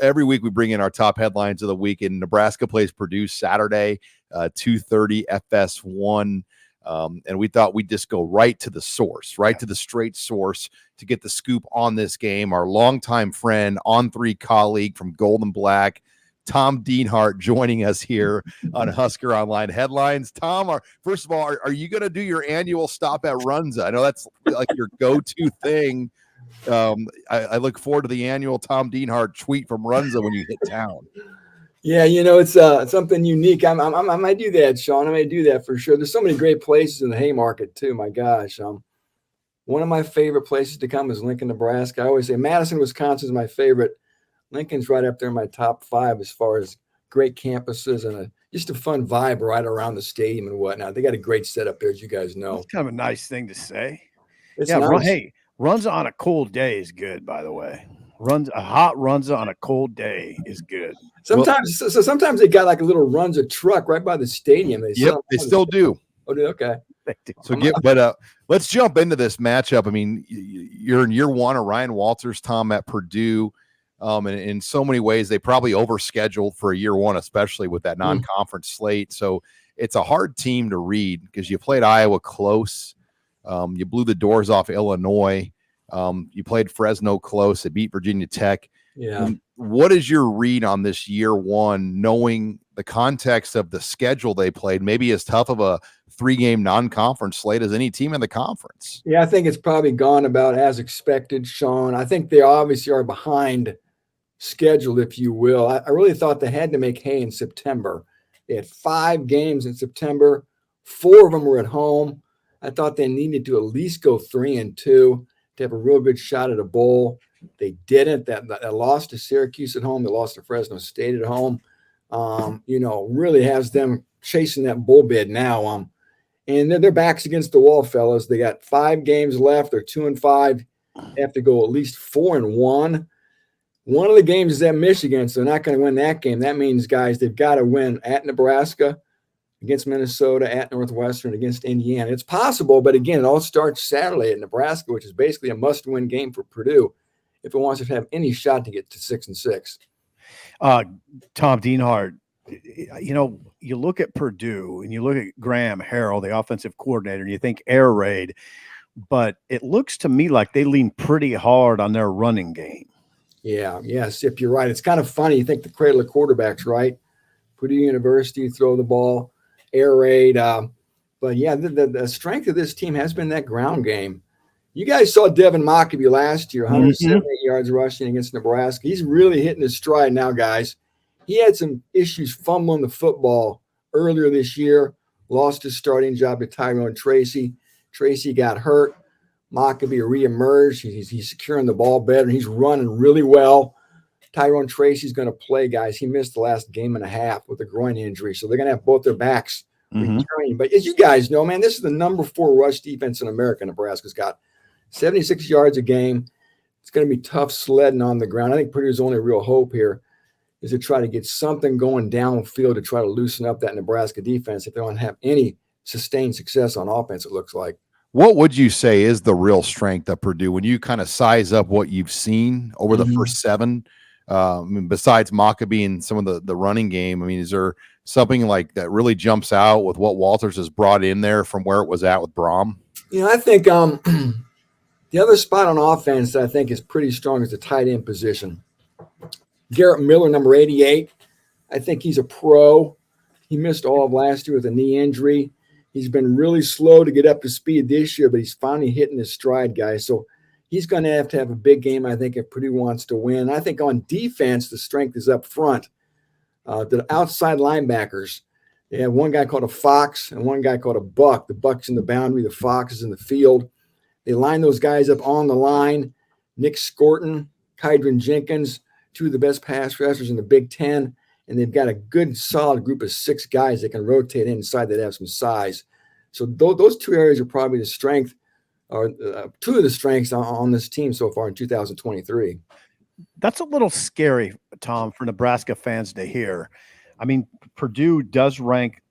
every week we bring in our top headlines of the week, and Nebraska plays Purdue Saturday, 2:30 FS1. And we thought we'd just go right to the source, to the straight source to get the scoop on this game. Our longtime friend, On3 colleague from Gold and Black, Tom Dienhart, joining us here on Husker Online Headlines. Tom, first of all, are you going to do your annual stop at Runza? I know that's like your go-to thing. I look forward to the annual Tom Dienhart tweet from Runza when you hit town. Yeah, it's something unique. I might do that, Sean. I might do that for sure. There's so many great places in the Haymarket too. My gosh, one of my favorite places to come is Lincoln, Nebraska. I always say Madison, Wisconsin is my favorite. Lincoln's right up there in my top 5 as far as great campuses and just a fun vibe right around the stadium and whatnot. They got a great setup there, as you guys know. It's kind of a nice thing to say. It's nice. Hey, Runza on a cold day is good, by the way. A hot Runza on a cold day is good. Sometimes they got like a little Runza truck right by the stadium. They still do. Oh, okay. So let's jump into this matchup. I mean, you're in year 1 of Ryan Walters, Tom, at Purdue. And in so many ways, they probably overscheduled for a year 1, especially with that non-conference slate. So it's a hard team to read because you played Iowa close. You blew the doors off Illinois. You played Fresno close. They beat Virginia Tech. Yeah. What is your read on this year 1, knowing the context of the schedule they played, maybe as tough of a 3-game non-conference slate as any team in the conference? Yeah, I think it's probably gone about as expected, Sean. I think they obviously are behind schedule, if you will. I really thought they had to make hay in September. They had 5 games in September. 4 of them were at home. I thought they needed to at least go 3-2 to have a real good shot at a bowl. They didn't. That loss to Syracuse at home, they lost to Fresno State at home, really has them chasing that bowl bid now. And their backs against the wall, fellas. They got 5 games left. They're 2-5. They have to go at least 4-1. One of the games is at Michigan, so they're not going to win that game. That means, guys, they've got to win at Nebraska, against Minnesota, at Northwestern, against Indiana. It's possible, but again, it all starts Saturday at Nebraska, which is basically a must-win game for Purdue if it wants to have any shot to get to 6-6. Tom Dienhart, you look at Purdue and you look at Graham Harrell, the offensive coordinator, and you think air raid, but it looks to me like they lean pretty hard on their running game. Yes, if you're right. It's kind of funny. You think the cradle of quarterbacks, right? Purdue University, throw the ball, air raid. But yeah, the strength of this team has been that ground game. You guys saw Devin Mockabee last year, 178 yards rushing against Nebraska. He's really hitting his stride now, guys. He had some issues fumbling the football earlier this year, lost his starting job to Tyrone Tracy. Tracy got hurt. Mockabee reemerged. He's securing the ball better. He's running really well. Tyrone Tracy's going to play, guys. He missed the last game and a half with a groin injury, so they're going to have both their backs returning. But as you guys know, man, this is the number 4 rush defense in America. Nebraska's got 76 yards a game. It's going to be tough sledding on the ground. I think Purdue's only real hope here is to try to get something going downfield to try to loosen up that Nebraska defense if they want to have any sustained success on offense, it looks like. What would you say is the real strength of Purdue when you kind of size up what you've seen over the first 7? Besides Mockabee and some of the running game, is there something like that really jumps out with what Walters has brought in there from where it was at with Brom? I think the other spot on offense that I think is pretty strong is the tight end position. Garrett Miller, number 88. I think he's a pro. He missed all of last year with a knee injury. He's been really slow to get up to speed this year, but he's finally hitting his stride, guys. So he's going to have a big game, I think, if Purdue wants to win. I think on defense, the strength is up front. The outside linebackers, they have one guy called a Fox and one guy called a Buck. The Buck's in the boundary, the Fox is in the field. They line those guys up on the line. Nick Scorton, Kydron Jenkins, 2 of the best pass rushers in the Big Ten. And they've got a good, solid group of 6 guys that can rotate inside that have some size. So those 2 areas are probably the strength, or 2 of the strengths on this team so far in 2023. That's a little scary, Tom, for Nebraska fans to hear. Purdue does rank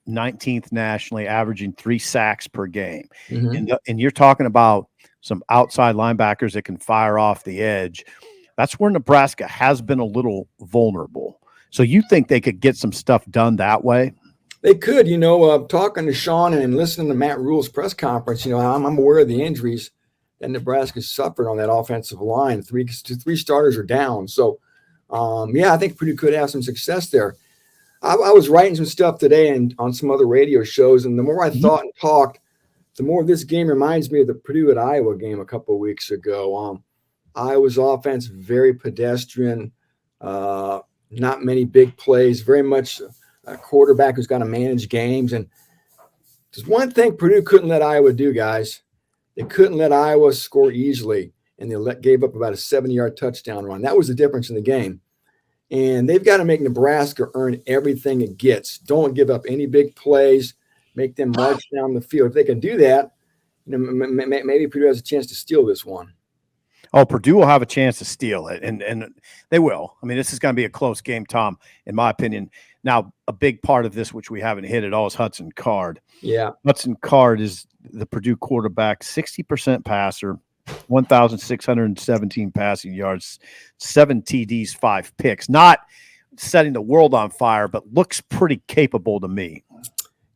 19th nationally, averaging 3 sacks per game. And you're talking about some outside linebackers that can fire off the edge. That's where Nebraska has been a little vulnerable. So you think they could get some stuff done that way? They could, talking to Sean and listening to Matt Rule's press conference, I'm aware of the injuries that Nebraska suffered on that offensive line. Three starters are down. So, I think Purdue could have some success there. I was writing some stuff today and on some other radio shows, and the more I thought and talked, the more this game reminds me of the Purdue at Iowa game a couple of weeks ago. Iowa's offense, very pedestrian, not many big plays, very much a quarterback who's got to manage games. And there's one thing Purdue couldn't let Iowa do, guys. They couldn't let Iowa score easily, and they gave up about a 70-yard touchdown run. That was the difference in the game. And they've got to make Nebraska earn everything it gets. Don't give up any big plays. Make them march down the field. If they can do that, maybe Purdue has a chance to steal this one. Oh, Purdue will have a chance to steal it, and they will. I mean, this is going to be a close game, Tom, in my opinion. Now, a big part of this, which we haven't hit at all, is Hudson Card. Yeah. Hudson Card is the Purdue quarterback, 60% passer, 1,617 passing yards, 7 TDs, 5 picks. Not setting the world on fire, but looks pretty capable to me.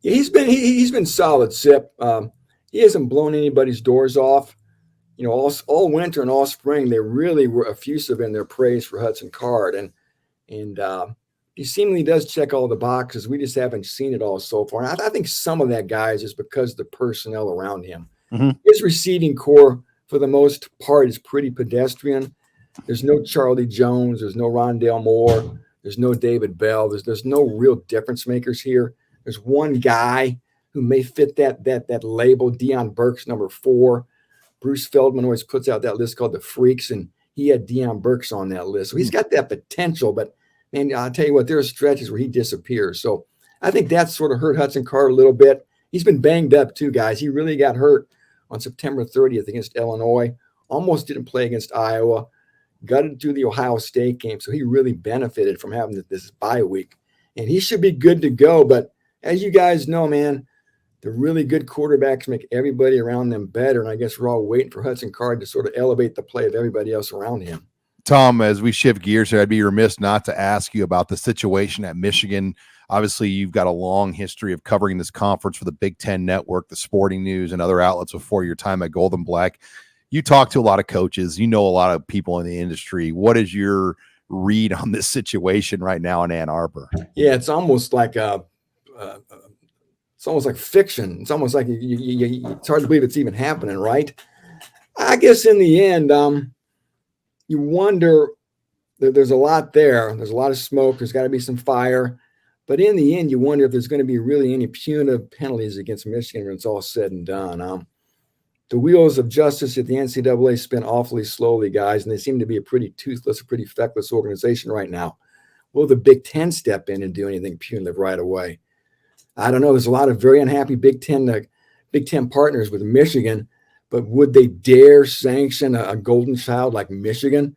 Yeah, he's been solid, Sip. He hasn't blown anybody's doors off. All winter and all spring, they really were effusive in their praise for Hudson Card. And he seemingly does check all the boxes. We just haven't seen it all so far. And I think some of that, guys, is because of the personnel around him. Mm-hmm. His receiving core, for the most part, is pretty pedestrian. There's no Charlie Jones. There's no Rondale Moore. There's no David Bell. There's no real difference makers here. There's one guy who may fit that label, Deion Burks, number 4. Bruce Feldman always puts out that list called the Freaks, and he had Deion Burks on that list. So he's got that potential, but, man, I'll tell you what, there are stretches where he disappears. So I think that sort of hurt Hudson Card a little bit. He's been banged up too, guys. He really got hurt on September 30th against Illinois. Almost didn't play against Iowa. Gutted through the Ohio State game, so he really benefited from having this bye week. And he should be good to go, but as you guys know, man, the really good quarterbacks make everybody around them better, and I guess we're all waiting for Hudson Card to sort of elevate the play of everybody else around him. Tom, as we shift gears here, I'd be remiss not to ask you about the situation at Michigan. Obviously, you've got a long history of covering this conference for the Big Ten Network, the Sporting News, and other outlets before your time at Golden Black. You talk to a lot of coaches. You know a lot of people in the industry. What is your read on this situation right now in Ann Arbor? Yeah, it's almost like it's almost like fiction. It's almost like it's hard to believe it's even happening, right? I guess in the end, you wonder. There's a lot there. There's a lot of smoke. There's got to be some fire. But in the end, you wonder if there's going to be really any punitive penalties against Michigan when it's all said and done. The wheels of justice at the NCAA spin awfully slowly, guys, and they seem to be a pretty toothless, a pretty feckless organization right now. Will the Big Ten step in and do anything punitive right away? I don't know. There's a lot of very unhappy Big Ten partners with Michigan, but would they dare sanction a golden child like Michigan?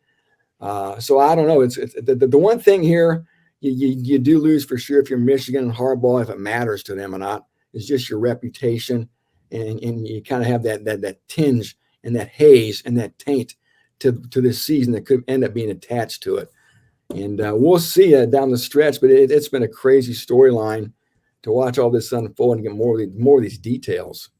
So I don't know. It's the one thing here you do lose for sure if you're Michigan and Harbaugh, if it matters to them or not, is just your reputation. And you kind of have that tinge and that haze and that taint to this season that could end up being attached to it. And we'll see down the stretch, but it's been a crazy storyline to watch all this unfold and get more of these details.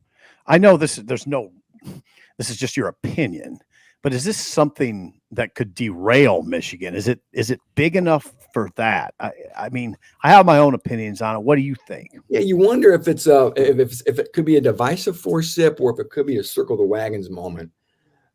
I know this is just your opinion, but is this something that could derail Michigan? Is it big enough for that? I mean, I have my own opinions on it. What do you think? Yeah, you wonder if it's if it could be a divisive force sip or if it could be a circle the wagons moment.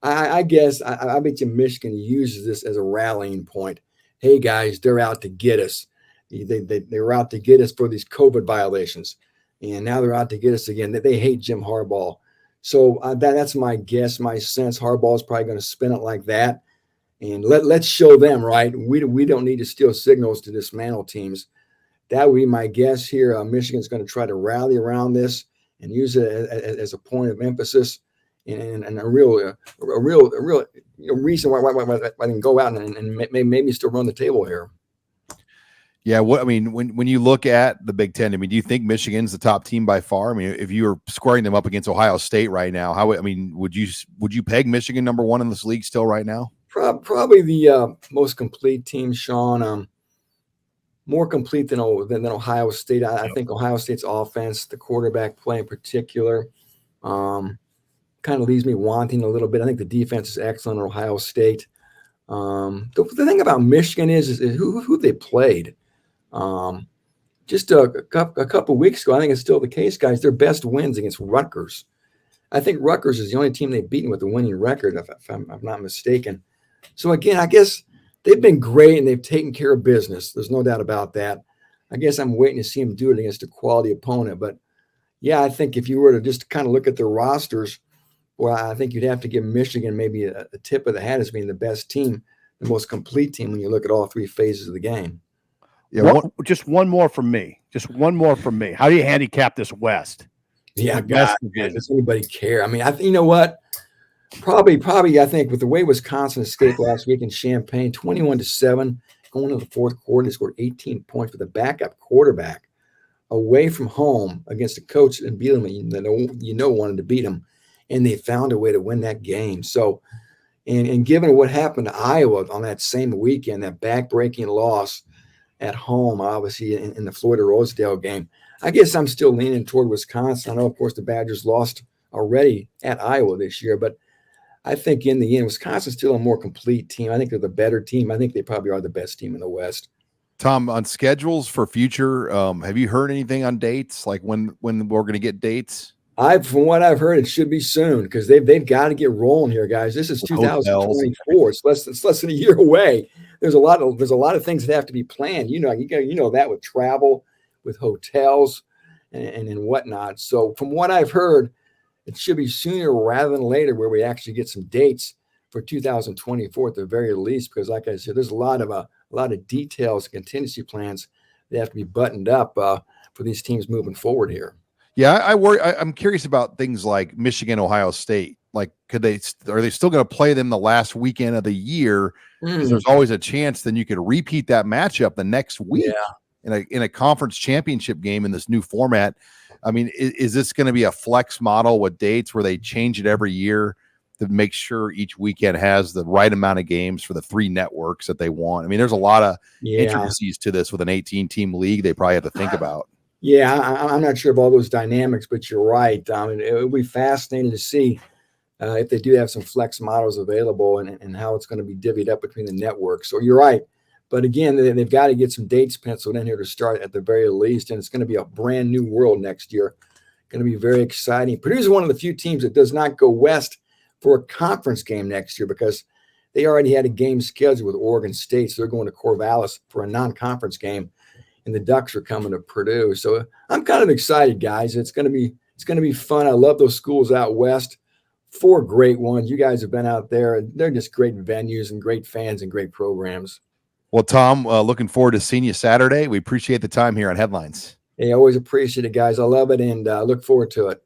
I guess I bet you Michigan uses this as a rallying point. Hey guys, they're out to get us. They're out to get us for these COVID violations, and now they're out to get us again. They hate Jim Harbaugh. So that's my guess, my sense. Harbaugh's probably going to spin it like that. And let's show them, right? We don't need to steal signals to dismantle teams. That would be my guess here. Michigan's going to try to rally around this and use it as a point of emphasis and a real reason why they can go out and maybe still run the table here. Yeah, when you look at the Big Ten, do you think Michigan's the top team by far? I mean, if you were squaring them up against Ohio State right now, would you peg Michigan number 1 in this league still right now? Probably the most complete team, Sean. More complete than Ohio State. I think Ohio State's offense, the quarterback play in particular, kind of leaves me wanting a little bit. I think the defense is excellent at Ohio State. The thing about Michigan is who they played. Just a couple weeks ago, I think it's still the case, guys. Their best wins against Rutgers. I think Rutgers is the only team they've beaten with a winning record, if I'm not mistaken. So again, I guess they've been great and they've taken care of business. There's no doubt about that. I guess I'm waiting to see them do it against a quality opponent. But yeah, I think if you were to just kind of look at their rosters, well, I think you'd have to give Michigan maybe a tip of the hat as being the best team, the most complete team when you look at all three phases of the game. Yeah, just one more from me. Just one more from me. How do you handicap this West? Yeah, God, does anybody care? I mean, you know what? Probably. I think with the way Wisconsin escaped last week in Champaign, 21-7, going into the fourth quarter, they scored 18 points with a backup quarterback away from home against a coach and beat them. Wanted to beat them, and they found a way to win that game. So, and given what happened to Iowa on that same weekend, that back-breaking loss at home, obviously in the Florida-Rosedale game, I guess I'm still leaning toward Wisconsin. I know, of course, the Badgers lost already at Iowa this year, but I think in the end, Wisconsin's still a more complete team. I think they're the better team. I think they probably are the best team in the West. Tom, on schedules for future, have you heard anything on dates? Like when we're going to get dates? From what I've heard, it should be soon because they've got to get rolling here, guys. This is 2024. It's less than a year away. There's a lot of things that have to be planned. You know that with travel, with hotels, and whatnot. So from what I've heard, it should be sooner rather than later where we actually get some dates for 2024 at the very least. Because like I said, there's a lot of details and contingency plans that have to be buttoned up for these teams moving forward here. Yeah, I worry. I'm curious about things like Michigan, Ohio State. Like, are they still going to play them the last weekend of the year? Because there's always a chance then you could repeat that matchup the next week in a conference championship game in this new format. I mean, is this going to be a flex model with dates where they change it every year to make sure each weekend has the right amount of games for the three networks that they want? I mean, there's a lot of intricacies to this with an 18-team league they probably have to think about. Yeah, I'm not sure of all those dynamics, but you're right. It would be fascinating to see if they do have some flex models available and how it's going to be divvied up between the networks. So you're right. But again, they've got to get some dates penciled in here to start at the very least. And it's going to be a brand new world next year. Going to be very exciting. Purdue is one of the few teams that does not go west for a conference game next year because they already had a game scheduled with Oregon State. So they're going to Corvallis for a non-conference game. And the Ducks are coming to Purdue. So I'm kind of excited, guys. It's going to be fun. I love those schools out west. 4 great ones. You guys have been out there. They're just great venues and great fans and great programs. Well, Tom, looking forward to seeing you Saturday. We appreciate the time here on Headlines. Hey, I always appreciate it, guys. I love it and look forward to it.